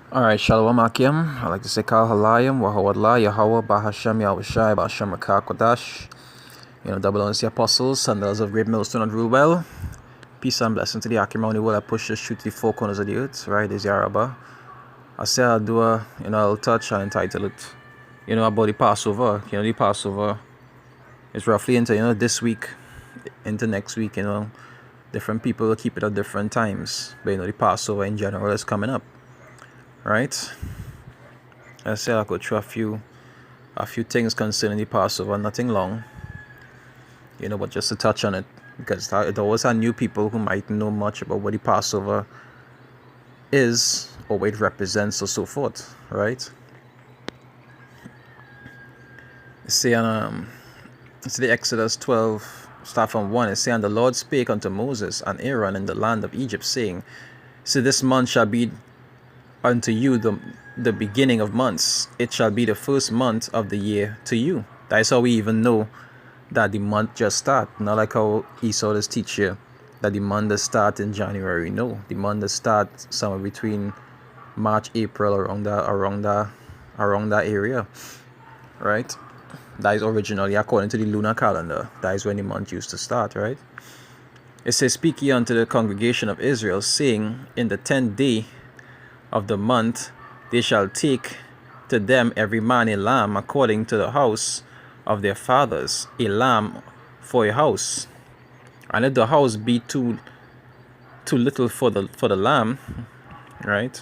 Alright, Shalom Akim. I like to say Kal Halayim, Wahawadla, Yahweh, Bahashem, Yahushai, Bahashem, Kodash. Double honors the apostles, sandals of great millstone and rule well. Peace and blessing to the Akim around the world that pushes through to the four corners of the earth. Right, is Yaraba. I say I'll do I'll touch and entitle it, about the Passover. The Passover is roughly into, this week, into next week, Different people will keep it at different times. But, the Passover in general is coming up. Right? I say I'll go through a few things concerning the Passover, nothing long, but just to touch on it, because there always are new people who might know much about what the Passover is or what it represents or so forth, right? See the Exodus 12, start from 1, it say, "And the Lord spake unto Moses and Aaron in the land of Egypt, saying, See, this month shall be unto you the beginning of months. It shall be the first month of the year to you." That's how we even know that the month just start. Not like how Esau does teach you that the month does start in January. No, the month does start somewhere between March, April, around that area, right? That is originally according to the lunar calendar. That is when the month used to start, right? It says, "Speak ye unto the congregation of Israel, saying, In the 10th day of the month they shall take to them every man a lamb according to the house of their fathers, a lamb for a house. And if the house be too little for the lamb," right?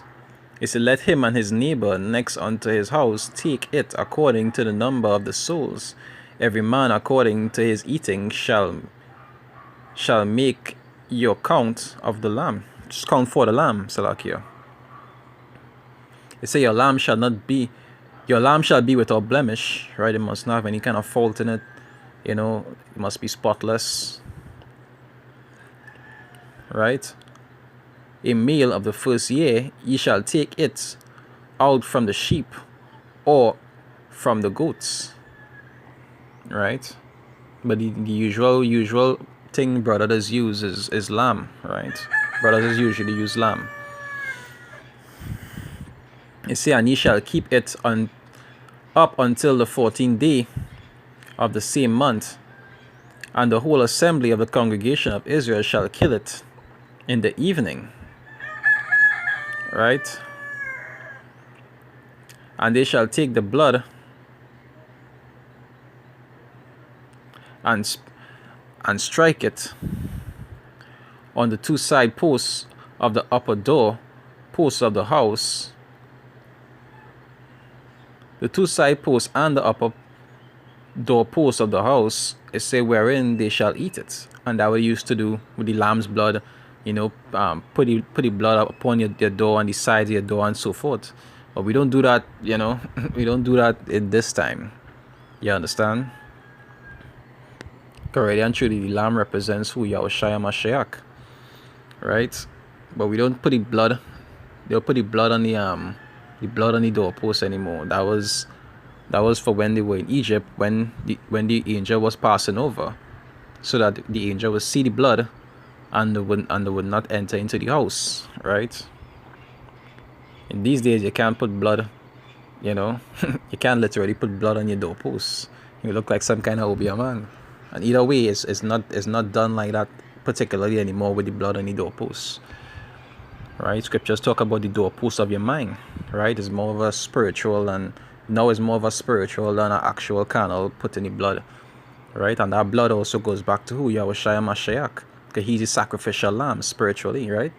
It said, "Let him and his neighbor next unto his house take it according to the number of the souls. Every man according to his eating shall make your count of the lamb." Just count for the lamb, Salakia. It say your lamb shall be without blemish, right? It must not have any kind of fault in it. It must be spotless, right? "A male of the first year, ye shall take it out from the sheep or from the goats," right? But the usual thing brothers use is lamb, right? Brothers usually use lamb. It say, "And ye shall keep it up until the 14th day of the same month, and the whole assembly of the congregation of Israel shall kill it in the evening," right? "And they shall take the blood and strike it on the two side posts of the upper door posts of the house, the two side posts and the upper door posts of the house," it say, "wherein they shall eat it." And that we used to do with the lamb's blood, put the blood up upon your door and the sides of your door and so forth. But we don't do that, we don't do that in this time. You understand? Correct, and truly the lamb represents who? Yahushai Mashiach, right? But we don't put the blood. They'll put the blood on the doorpost anymore. That was for when they were in Egypt, when the angel was passing over, so that the angel would see the blood and they would not enter into the house, right? In these days you can't put blood, you can't literally put blood on your doorpost. You look like some kind of Obia man. And either way, it's not done like that particularly anymore with the blood on the doorpost. Right? Scriptures talk about the doorpost of your mind, right? It's more of a spiritual, and now it's more of a spiritual than an actual carnal put in the blood, right? And that blood also goes back to who? Yahushua Mashiach, because he's the sacrificial lamb spiritually, right?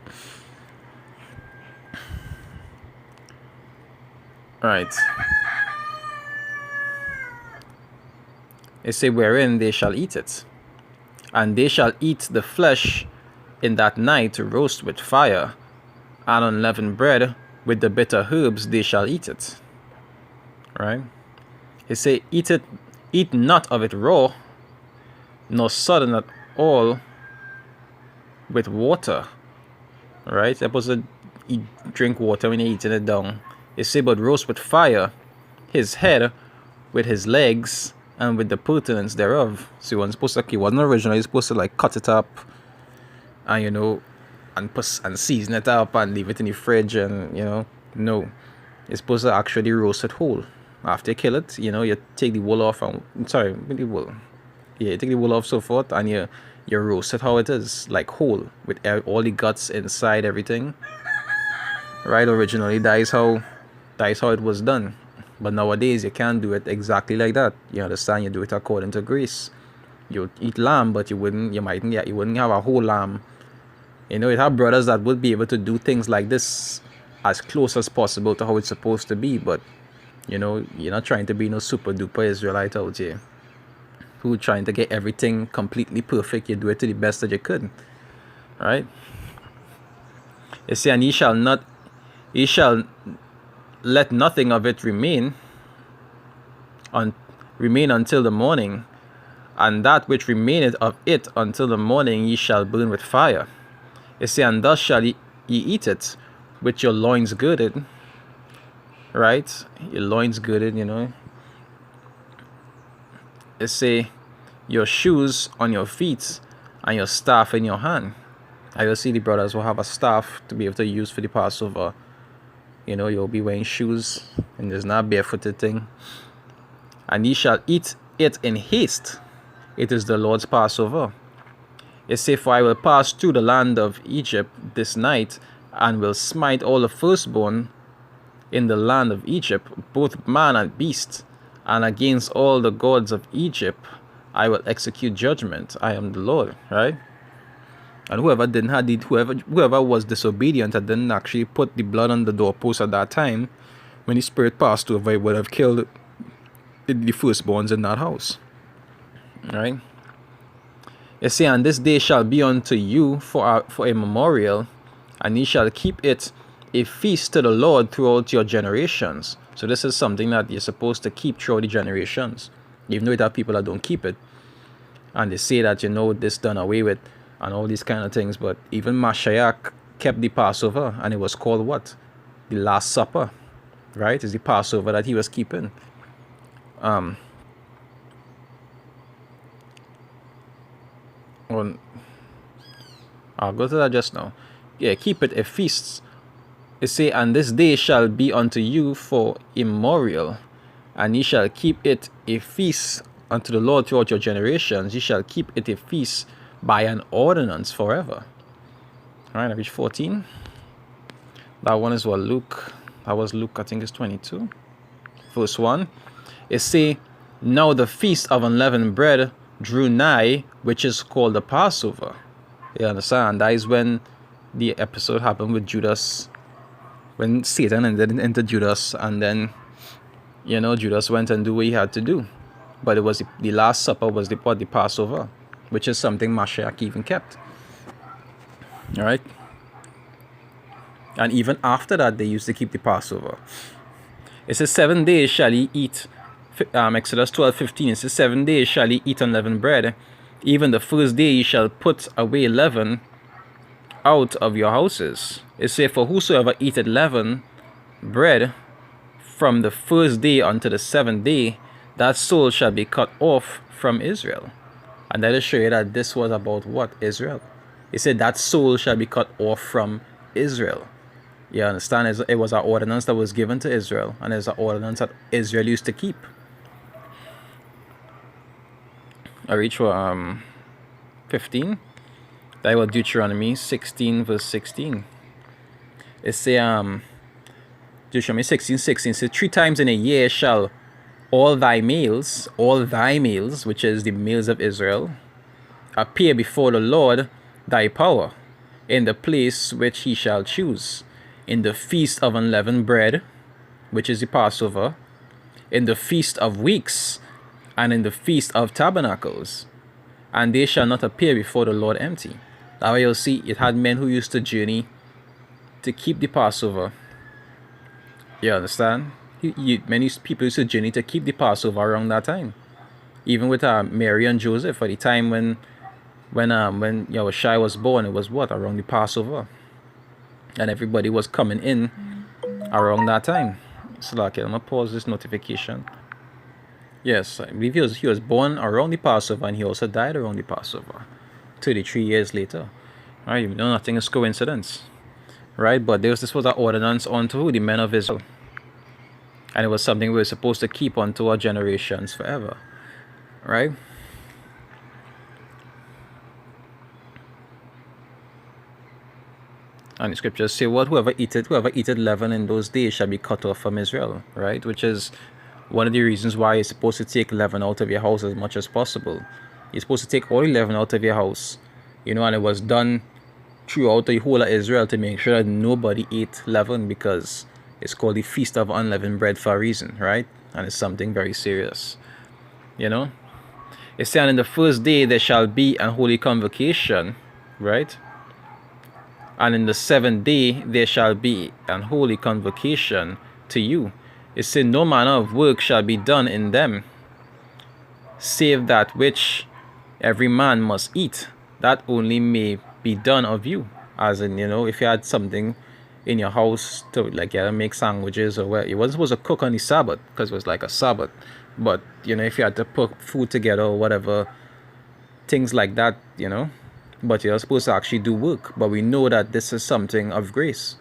Right. It say, "Wherein they shall eat it, and they shall eat the flesh in that night to roast with fire, and unleavened bread with the bitter herbs they shall eat it," right? It say, "Eat not of it raw, nor sodden at all with water," right? Supposed to drink water when you're eating it down. It say, "But roast with fire his head with his legs and with the pertinence thereof." So he wasn't originally supposed to like cut it up and and season it up and leave it in the fridge and No, it's supposed to actually roast it whole. After you kill it, you take the wool off and sorry, the wool. Yeah, you take the wool off so forth, and you roast it how it is, like whole, with all the guts inside, everything. Right? Originally, that is how it was done. But nowadays, you can't do it exactly like that. You understand? You do it according to grace. You eat lamb, but you wouldn't have a whole lamb. You have brothers that would be able to do things like this as close as possible to how it's supposed to be, but you're not trying to be no super duper Israelite out here who trying to get everything completely perfect. You do it to the best that you could. Right? You see, and ye shall let nothing of it remain until the morning, and that which remaineth of it until the morning ye shall burn with fire. You see, and thus shall ye eat it with your loins girded. Right? Your loins girded, You say, your shoes on your feet and your staff in your hand. I will see the brothers will have a staff to be able to use for the Passover. You'll be wearing shoes, and there's not a barefooted thing. And ye shall eat it in haste. It is the Lord's Passover. It says, for I will pass through the land of Egypt this night, and will smite all the firstborn in the land of Egypt, both man and beast, and against all the gods of Egypt I will execute judgment. I am the Lord, right? And whoever was disobedient and didn't actually put the blood on the doorpost at that time, when the spirit passed over, it would have killed the firstborns in that house. Right? You see, and this day shall be unto you for a memorial, and ye shall keep it a feast to the Lord throughout your generations. So this is something that you're supposed to keep throughout the generations. Even though it have people that don't keep it, and they say that this done away with and all these kind of things, but even Mashiach kept the Passover, and it was called what? The Last Supper, right? It's the Passover that he was keeping. I'll go to that just now. Yeah, keep it a feast. It say, and this day shall be unto you for a memorial, and ye shall keep it a feast unto the Lord throughout your generations. Ye shall keep it a feast by an ordinance forever. All right, I reach 14. That one is what Luke. That was Luke, I think it's 22. Verse 1. It say, now the feast of unleavened bread drew nigh, which is called the Passover. You understand? That is when the episode happened with Judas, when Satan entered into Judas, and then Judas went and do what he had to do. But it was the Last Supper was the Passover, which is something Mashiach even kept. All right? And even after that, they used to keep the Passover. It says, 7 days shall ye eat. Exodus 12:15. It says, 7 days shall ye eat unleavened bread. Even the first day ye shall put away leaven out of your houses. It says, for whosoever eateth leavened bread from the first day unto the 7th day, that soul shall be cut off from Israel. And that is show you that this was about what? Israel. It said that soul shall be cut off from Israel. You understand? It was an ordinance that was given to Israel, and it's an ordinance that Israel used to keep. I reach for 15. That was Deuteronomy 16 verse 16. It say Deuteronomy 16:16 says, 3 times in a year shall all thy males, which is the males of Israel, appear before the Lord thy power, in the place which he shall choose, in the feast of unleavened bread, which is the Passover, in the feast of weeks, and in the feast of tabernacles, and they shall not appear before the Lord empty. That way you'll see it had men who used to journey to keep the Passover. You understand? Many people used to journey to keep the Passover around that time. Even with Mary and Joseph, at the time when Yahushua was born, it was what? Around the Passover. And everybody was coming in around that time. So like, I'm going to pause this notification. Yes, I believe he was born around the Passover, and he also died around the Passover. 33 years later. Alright, nothing is coincidence. right? But this was an ordinance unto the men of Israel, and it was something we were supposed to keep unto our generations forever, right? And the scriptures say, "What whoever eateth leaven in those days shall be cut off from Israel," right? Which is one of the reasons why you're supposed to take leaven out of your house as much as possible. You're supposed to take all the leaven out of your house, and it was done throughout the whole of Israel to make sure that nobody ate leaven, because it's called the Feast of Unleavened Bread for a reason, right? And it's something very serious, It's saying in the first day there shall be an holy convocation, right? And in the seventh day there shall be an holy convocation to you. It said, no manner of work shall be done in them, save that which every man must eat, that only may be done of you. As in, if you had something in your house to, like, you had to make sandwiches or what, you wasn't supposed to cook on the Sabbath because it was like a Sabbath. But, if you had to put food together or whatever, things like that, but you're supposed to actually do work. But we know that this is something of grace.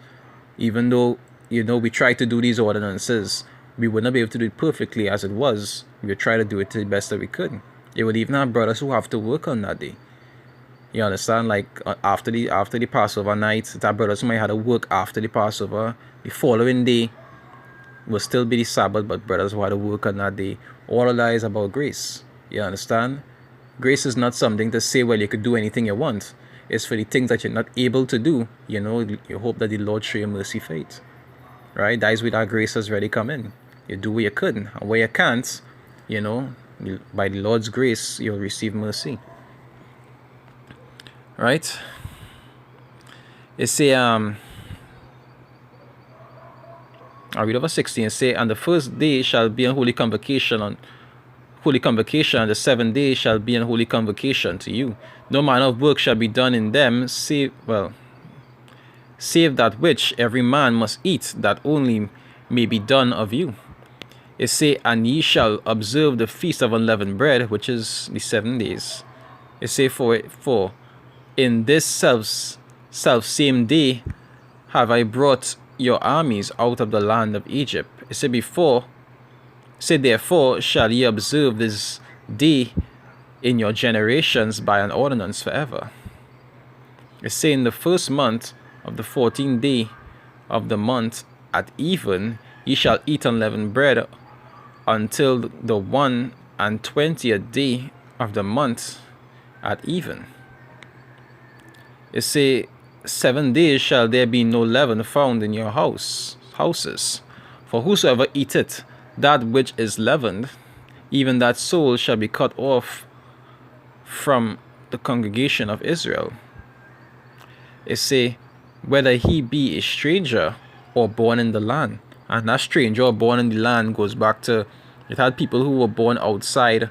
Even though, we try to do these ordinances, we would not be able to do it perfectly as it was. We would try to do it to the best that we could. You would even have brothers who have to work on that day. You understand? Like, after the Passover night, that brothers who might have to work after the Passover. The following day will still be the Sabbath, but brothers who had to work on that day. All of that is about grace. You understand? Grace is not something to say, well, you could do anything you want. It's for the things that you're not able to do. You hope that the Lord show you mercy for it. Right? That is where that grace has already come in. You do what you could, and where you can't, by the Lord's grace, you'll receive mercy. Right? It say, I read over 16. It say, and the first day shall be a holy convocation, and the 7th day shall be an holy convocation to you. No manner of work shall be done in them, save that which every man must eat, that only may be done of you. It say, and ye shall observe the feast of unleavened bread, which is the 7 days. It say, for in this self same day have I brought your armies out of the land of Egypt. It say, therefore shall ye observe this day in your generations by an ordinance forever. It say, in the first month of the 14th day of the month at even, ye shall eat unleavened bread until the 21st day of the month at even. It say, 7 days shall there be no leaven found in your houses. For whosoever eateth that which is leavened, even that soul shall be cut off from the congregation of Israel. It say, whether he be a stranger or born in the land. And that stranger or born in the land goes back to, it had people who were born outside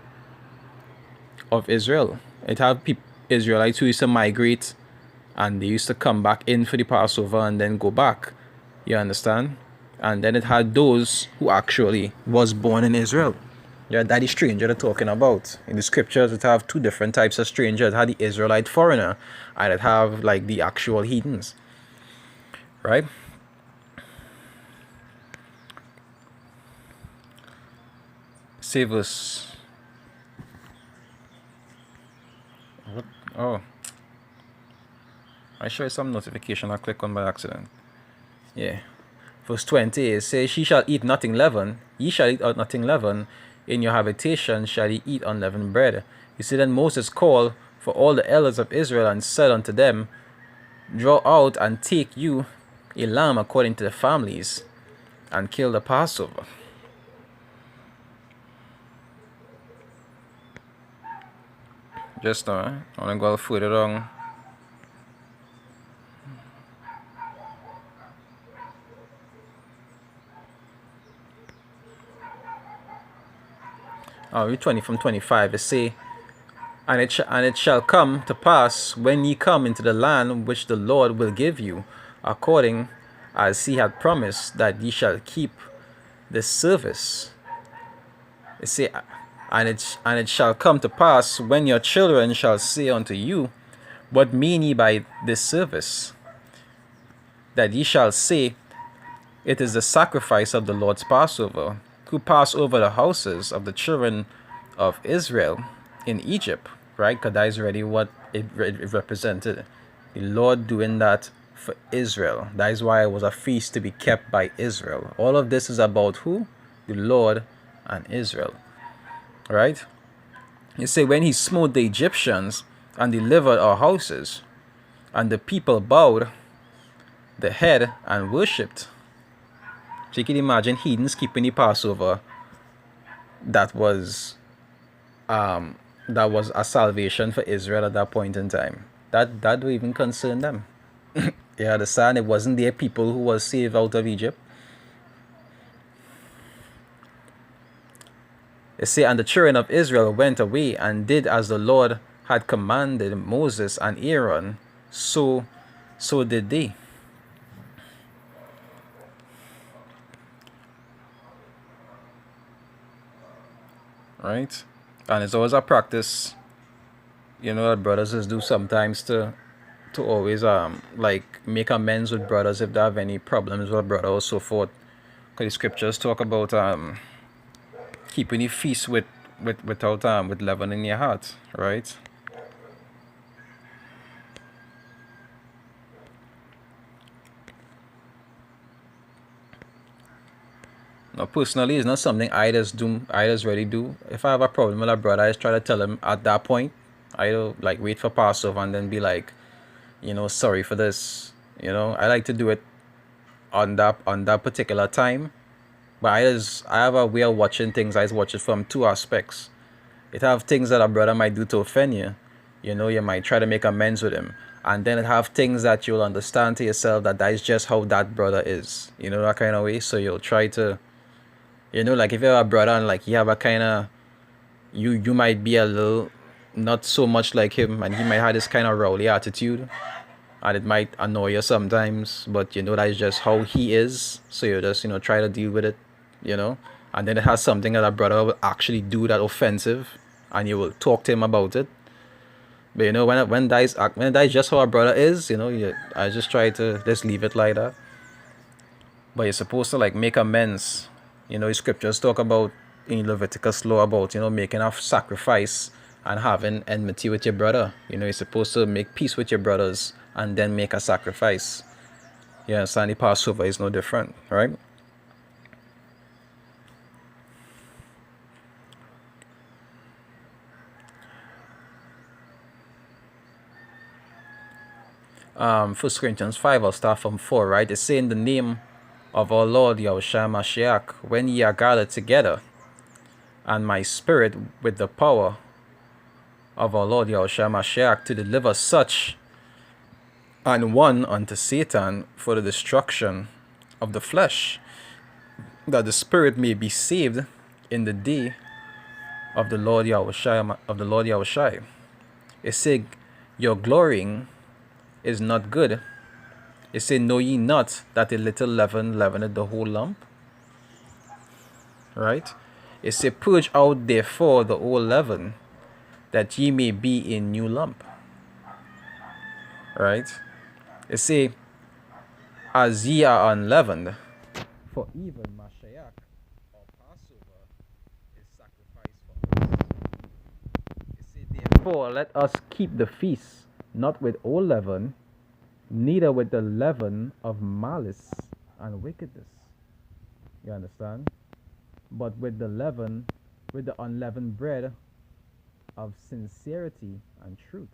of Israel. It had Israelites who used to migrate, and they used to come back in for the Passover and then go back. You understand? And then it had those who actually was born in Israel. Yeah, that is stranger they're talking about. In the scriptures, it have two different types of strangers. It had the Israelite foreigner, and it have like the actual heathens. Right? Save us. What? Oh. I show you some notification I click on by accident. Yeah. Verse 20 it says, she shall eat nothing leavened, ye shall eat out nothing leavened, in your habitation shall ye eat unleavened bread. You see, then Moses called for all the elders of Israel and said unto them, draw out and take you a lamb according to the families, and kill the Passover. Just now, I want to go further down. Read 20 from 25. It say, and it shall come to pass when ye come into the land which the Lord will give you, according as he had promised, that ye shall keep this service. It say, and it shall come to pass when your children shall say unto you, what mean ye by this service? that ye shall say, it is the sacrifice of the Lord's Passover, who passed over the houses of the children of Israel in Egypt, right? Because that is already what it represented. The Lord doing that for Israel. That is why it was a feast to be kept by Israel. All of this is about who? The Lord and Israel, right? You say, when he smote the Egyptians and delivered our houses, and the people bowed the head and worshipped. So you can imagine heathens keeping the Passover. That was that was a salvation for Israel at that point in time. That don't even concern them. You understand? It wasn't their people who was saved out of Egypt. It say, and the children of Israel went away and did as the Lord had commanded Moses and Aaron, so did they. Right? And it's always a practice, that brothers just do sometimes to always like make amends with brothers if they have any problems with a brother or so forth. Because the scriptures talk about keeping the feast without with leaven in your heart, right? Now, personally, it's not something I just do. I just really do. If I have a problem with a brother, I just try to tell him at that point. I don't like wait for Passover and then be like, sorry for this. I like to do it on that particular time. But I have a way of watching things. I just watch it from two aspects. It have things that a brother might do to offend you. You might try to make amends with him. And then it have things that you'll understand to yourself that is just how that brother is. That kind of way. So you'll try to, like if you have a brother and like you have a kind of, you might be a little, not so much like him, and he might have this kind of rowdy attitude. And it might annoy you sometimes, but that is just how he is. So you just, try to deal with it, you know. And then it has something that a brother will actually do that offensive, and you will talk to him about it. But when that is just how a brother is, I just try to just leave it like that. But you're supposed to like make amends. The scriptures talk about in Leviticus law about making a sacrifice and having enmity with your brother. You're supposed to make peace with your brothers and then make a sacrifice. You understand? The Passover is no different, right? First Corinthians 5, I'll start from 4, right? It's saying the name of our Lord Yahushua Mashiach, when ye are gathered together, and my spirit with the power of our Lord Yahushua Mashiach to deliver such and one unto Satan for the destruction of the flesh, that the spirit may be saved in the day of the Lord Yahushua. It said, your glorying is not good. It said, know ye not that a little leaven leaveneth the whole lump? Right? It said, purge out therefore the old leaven, that ye may be a new lump. Right? It say, as ye are unleavened, for even Mashiach or Passover is sacrificed for us. It say, therefore let us keep the feast, not with old leaven, neither with the leaven of malice and wickedness. You understand? But with the unleavened bread of sincerity and truth.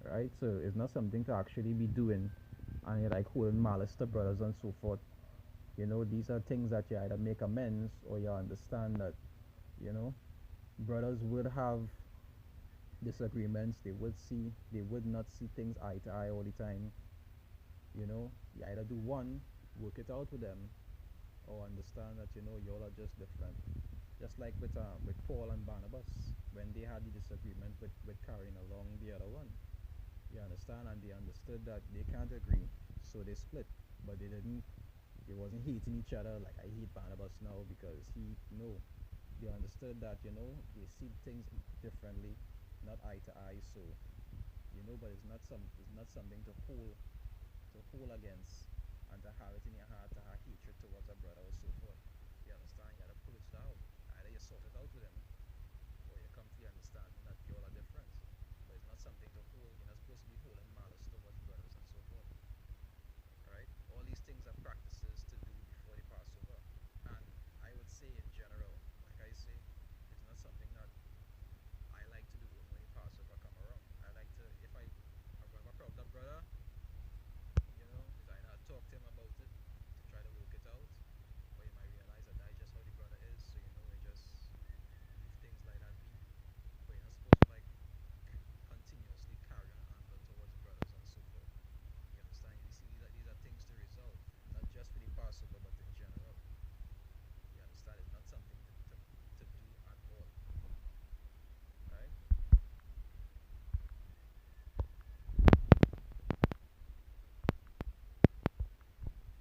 Right? So it's not something to actually be doing and you're like holding malice to brothers and so forth. These are things that you either make amends or you understand that, you know, brothers would have disagreements. They would not see things eye to eye all the time. You either do one, work it out with them, or understand that y'all are just different. Just like with Paul and Barnabas when they had the disagreement with carrying along the other one. You understand, and they understood that they can't agree, so they split. But they wasn't hating each other like I hate Barnabas now because no. They understood that they see things differently, not eye to eye. So but it's not something to hold against and to have it in your heart to have hatred towards a brother or so forth. You understand? You gotta purge that out. Either you sort it out with him, or you come to the understanding that you all are different. But it's not something to hold. You're not supposed to be holding malice towards brothers and so forth. Right? All these things are practices to do before the Passover. And I would say in general, like I say, it's not something that I like to do when the Passover come around. I like to, if I'm gonna have a problem with that brother, is either I talk to him about it to try to work it out, or you might realize that that's just how the brother is, so you just leave things like that be. But you're not supposed to like continuously carry on anger towards brothers and so forth. You understand? You see, these are things to resolve, not just for the Passover, but in general. You understand? It's not something to do at all. Right?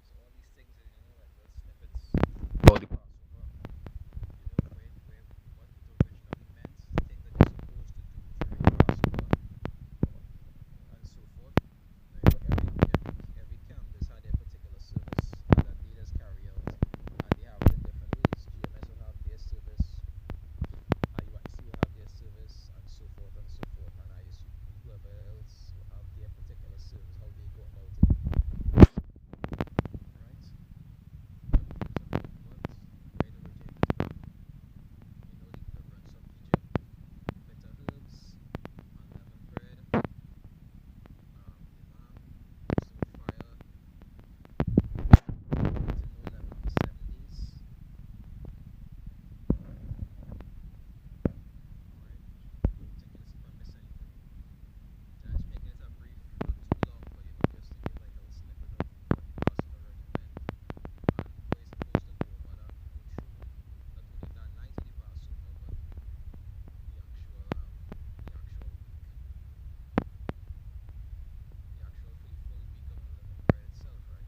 So all these things are, like little snippets about the Passover. What it originally meant, things that you're supposed to do during the Passover, and so forth. Every campus had their particular service that leaders carry out, and they have it in different ways. GMS will have their service, IUIC will have their service, and so forth and so forth, and ISU, whoever else will have their particular service, how they go about it, right? But it's about where it originated from. The deliverance of Egypt, bitter herbs, unleavened bread, the lamb, consuming fire, to no leaven for 7 days. Alright, checking to see if I miss anything. Just making it a brief, not too long, but just to give like a little snippet of what the Passover really meant and what you're supposed to go about go through. Not only that night of the Passover, but the actual week, the actual for the full week of unleavened bread itself, right? I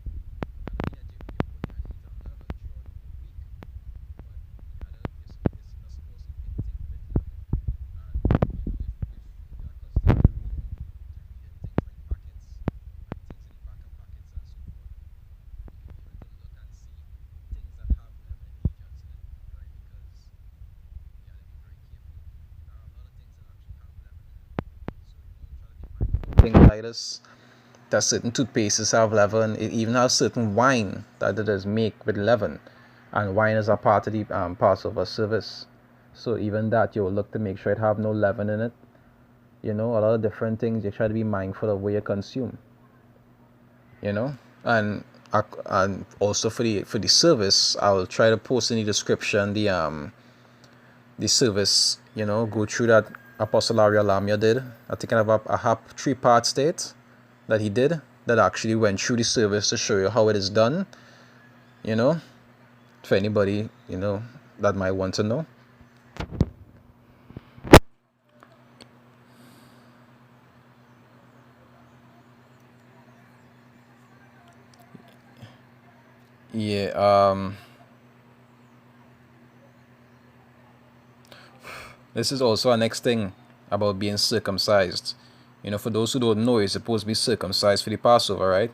don't mean that you only had to eat unleavened throughout the whole week, but you're not supposed to eat anything with leaven. And if you're accustomed to reading things like packets, like things in the back of packets and so forth, you can be able to look and see things that have leaven agents in it, right? Because you got to be very careful. There are a lot of things that actually have leaven in it, so try to be mindful. Things like this, that certain toothpastes have leaven. It even has certain wine that it is make with leaven, and wine is a part of the Passover service. So even that you will look to make sure it have no leaven in it. A lot of different things you try to be mindful of where you consume. And and also for the service, I will try to post in the description the service. Go through that Apostle Ari Lamia did. I think I have a 3-part state that he did that actually went through the service to show you how it is done. For anybody that might want to know. Yeah. This is also a next thing about being circumcised. For those who don't know, you're supposed to be circumcised for the Passover, right?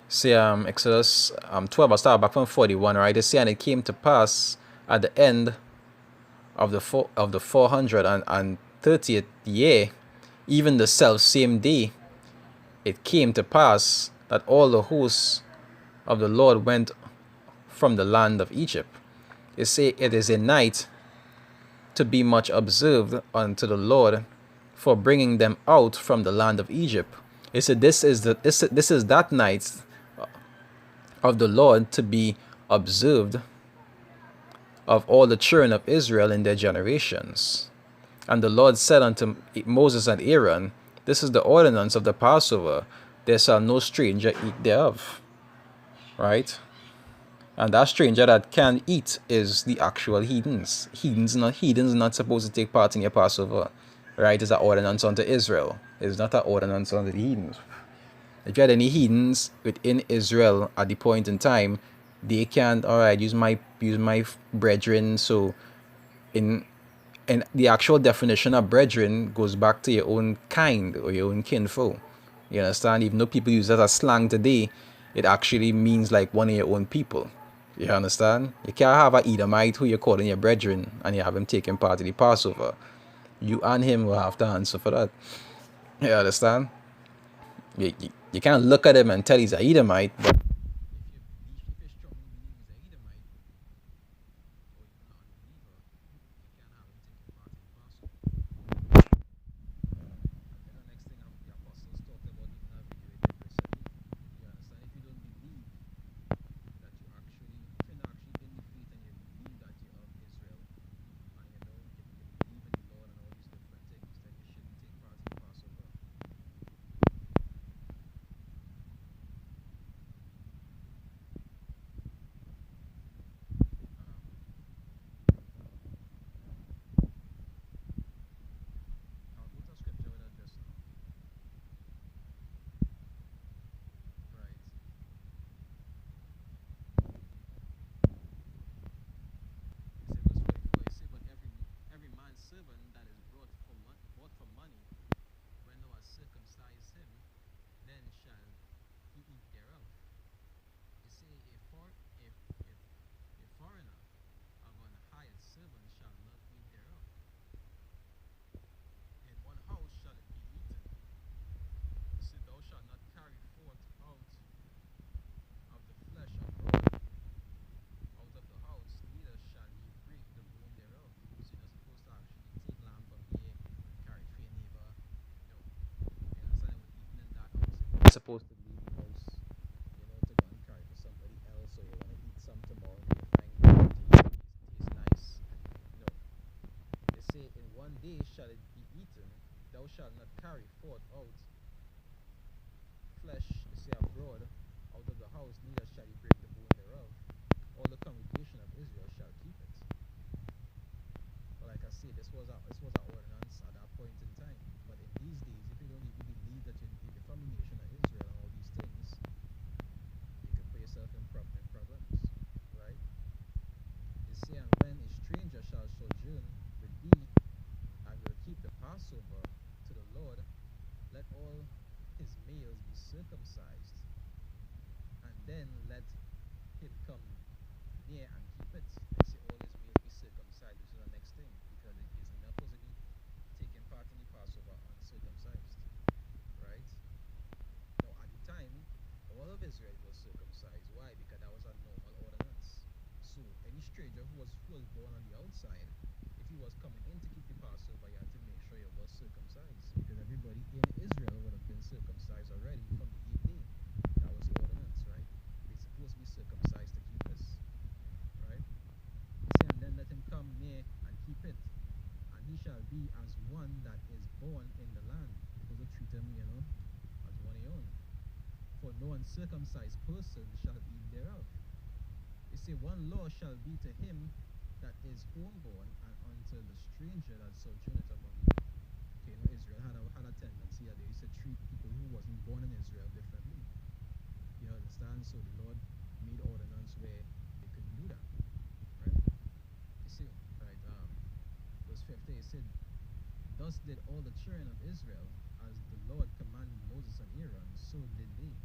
See, Exodus 12, I start back from 41, right? They say, and it came to pass at the end of the 430th year, even the self same day, it came to pass that all the hosts of the Lord went from the land of Egypt. It say it is a night to be much observed unto the Lord for bringing them out from the land of Egypt. It said this is that night of the Lord to be observed of all the children of Israel in their generations. And the Lord said unto Moses and Aaron, this is the ordinance of the Passover. There shall no stranger eat thereof. Right? And that stranger that can eat is the actual heathens. Heathens not supposed to take part in your Passover. Right? It's an ordinance unto Israel. It's not an ordinance unto the heathens. If you had any heathens within Israel at the point in time, they can't, all right, use my brethren. So in And the actual definition of brethren goes back to your own kind or your own kinfolk. You understand? Even though people use that as slang today, it actually means like one of your own people. You understand? You can't have a Edomite who you're calling your brethren and you have him taking part in the Passover. You and him will have to answer for that. You understand? You can't look at him and tell he's a Edomite, but supposed to leave the house, to go and carry for somebody else, or you want to eat some tomorrow and you find it tastes nice. No. They say, in one day shall it be eaten, thou shalt not carry forth out flesh, they say abroad, out of the house, neither shall you break the bone thereof. All the congregation of Israel shall keep it. But like I say, this was an ordinance at that point in time. But in these days, if you don't even believe that you're from the nation of Israel and all these things, you can put yourself in problems, right? They say, and when a stranger shall sojourn with thee, and will keep the Passover to the Lord, let all his males be circumcised, and then let him come near and keep it. They say all his males be circumcised, which is the next thing, because it is not supposed to be taking part in the Passover uncircumcised, right? Now at the time, all of Israel was circumcised. Why? Because that was a normal ordinance. So any stranger who was born on the outside, if he was coming in to keep the Passover, you had to make sure he was circumcised, because everybody in Israel would have been circumcised already from the 8th day. That was the ordinance, right? They're supposed to be circumcised to keep this, right? He said, and then let him come near and keep it, and he shall be as one that is born in the land. You're supposed to treat him, as one of your own. For no uncircumcised person shall eat thereof. They say, one law shall be to him that is homeborn, and unto the stranger that sojourneth among you. Okay, Israel had a tendency that they used to treat people who wasn't born in Israel differently. You understand? So the Lord made ordinance where they couldn't do that, right? You see, right? Verse 50, it said, thus did all the children of Israel, as the Lord commanded Moses and Aaron, so did they.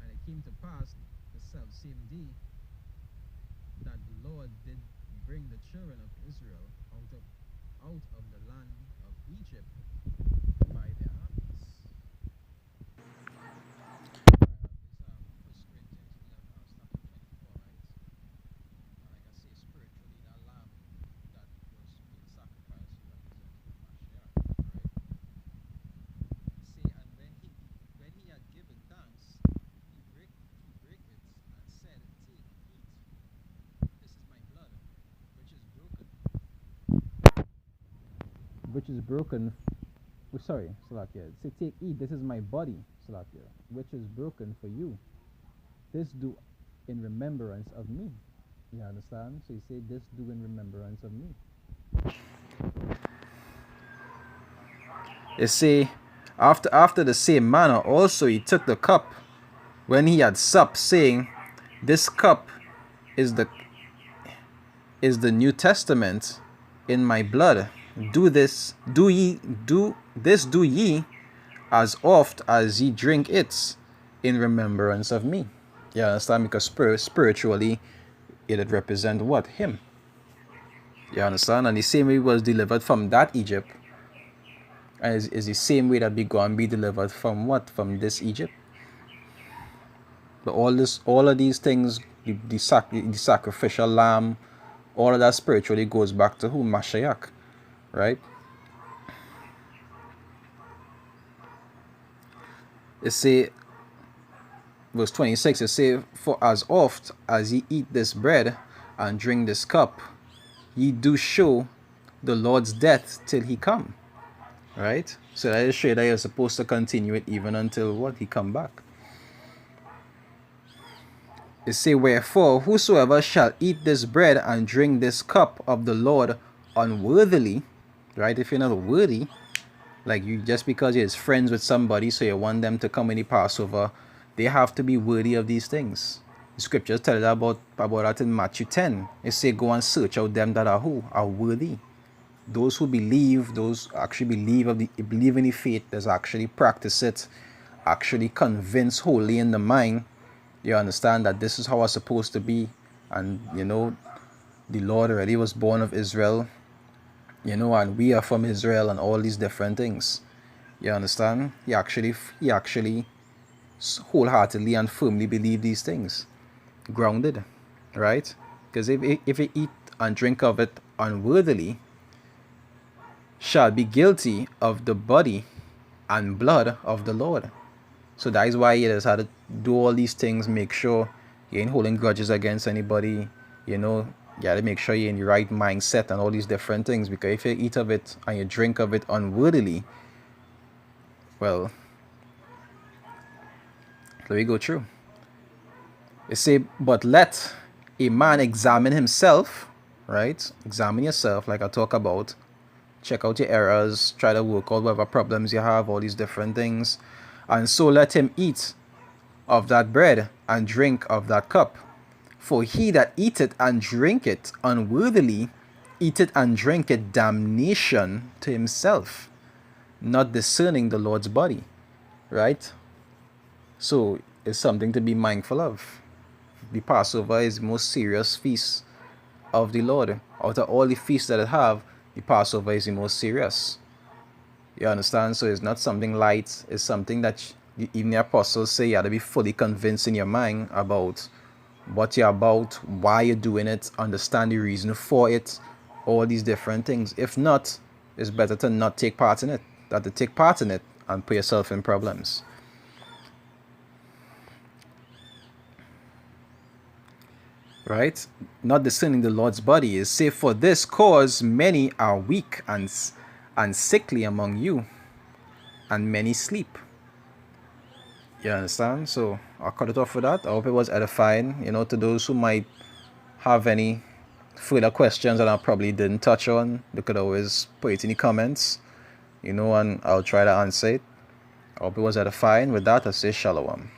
And it came to pass the self same day that the Lord did bring the children of Israel out of the land of Egypt by their armies. Which is broken, sorry, Salakia. Say, take, eat, this is my body, Salakia, which is broken for you. This do in remembrance of me. You understand? So you say, this do in remembrance of me. You see, after the same manner also he took the cup when he had supped, saying, this cup is the New Testament in my blood. Do ye as oft as ye drink it in remembrance of me. You understand? Because spiritually, it would represent what? Him. You understand? And the same way he was delivered from that Egypt, and is the same way that we go and be delivered from what? From this Egypt. But all of these things, the sacrificial lamb, all of that spiritually goes back to who? Mashiach, right? It say, verse 26, it say, for as oft as ye eat this bread and drink this cup, ye do show the Lord's death till he come. Right? So that is show that you're supposed to continue it even until what? He come back. It say, wherefore whosoever shall eat this bread and drink this cup of the Lord unworthily, right? If you're not worthy, like you, just because you're friends with somebody, so you want them to come in the Passover, they have to be worthy of these things. The scriptures tell us about that in Matthew 10. It say, go and search out them that are who? Are worthy. Those who believe, those actually believe in the faith, that's actually practice it, actually convince wholly in the mind. You understand that this is how it's supposed to be. And you know, the Lord already was born of Israel, you know, and we are from Israel and all these different things. You understand? He actually wholeheartedly and firmly believe these things. Grounded, right? Because if you eat and drink of it unworthily, shall be guilty of the body and blood of the Lord. So that is why he has had to do all these things, make sure you ain't holding grudges against anybody, you know, you gotta make sure you're in the right mindset and all these different things, because if you eat of it and you drink of it unworthily, well, let me go through. It say, but let a man examine himself, right? Examine yourself, like I talk about. Check out your errors, try to work out whatever problems you have, all these different things. And so let him eat of that bread and drink of that cup. For he that eateth and drinketh unworthily, eateth and drinketh damnation to himself, not discerning the Lord's body. Right? So it's something to be mindful of. The Passover is the most serious feast of the Lord. Out of all the feasts that it have, the Passover is the most serious. You understand? So it's not something light. It's something that even the apostles say you have to be fully convinced in your mind about what you're about, why you're doing it, understand the reason for it, all these different things. If not, it's better to not take part in it than to take part in it and put yourself in problems. Right? Not discerning the Lord's body is say, for this cause many are weak and sickly among you, and many sleep. You understand? So I'll cut it off with that. I hope it was edifying. You know, to those who might have any further questions that I probably didn't touch on, they could always put it in the comments, you know, and I'll try to answer it. I hope it was edifying. With that, I say shalom.